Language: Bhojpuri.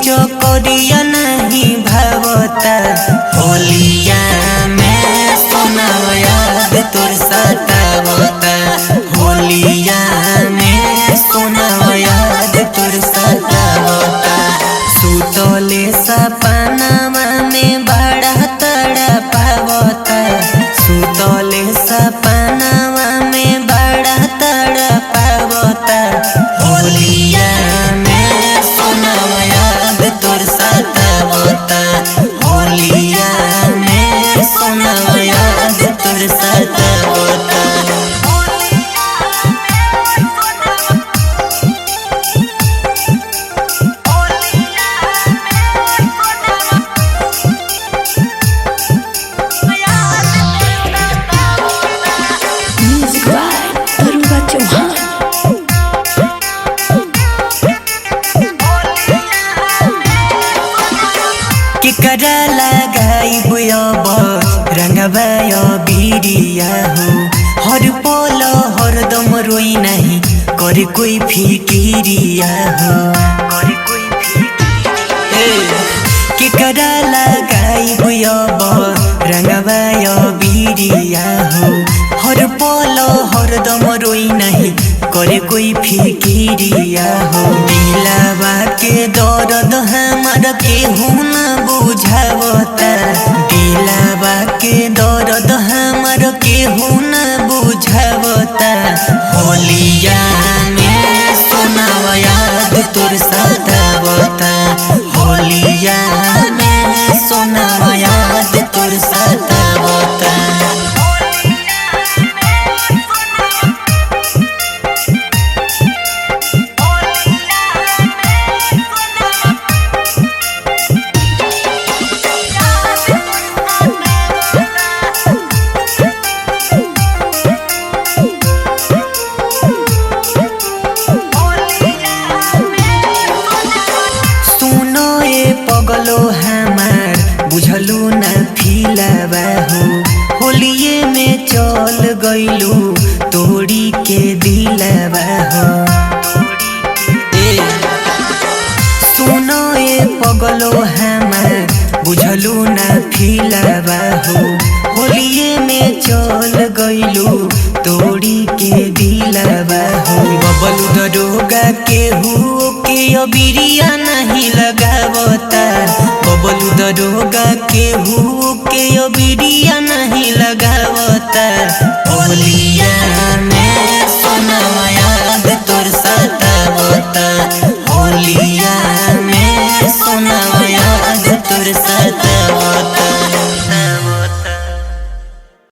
चोकरिया नहीं भावता होलिया में सोना याद तोर सतावता होलिया में सोना याद तोर सतावता सुतले सपनावा में बड़ा तड़पावता सुतले सपनावा में बड़ा तड़पावता होलिया में सोना याद तोर सतावता होलिया में सोना याद तोर सतावता। केकरा लगाइब अब रंगवा बिरिया हो हर पल हरदम रोई नहीं करे कोई फिकिरिया हो केकरा लगाइब अब रंगवा बिरिया हो हर पल हरदम रोई नहीं करे कोई फिकिरिया हो दिलावा के दर्द हमार केहू न बुझावता दिलावा के दर्द हमार केहू न बुझावता होलिया में सोना याद तोर सतावता होलिया में सोना याद तोर सतावता। पगलो हमार बुझलू न फिलवा हो होलिये में चल गइलू तोड़ी के दिलवा हो सुनो ए पगलो हमार बुझलू न फिलवा हो होलिये में चल गइलू तोड़ी के दिलवा हो बबलू दरोगा केहू के अबिरिया नहीं लगा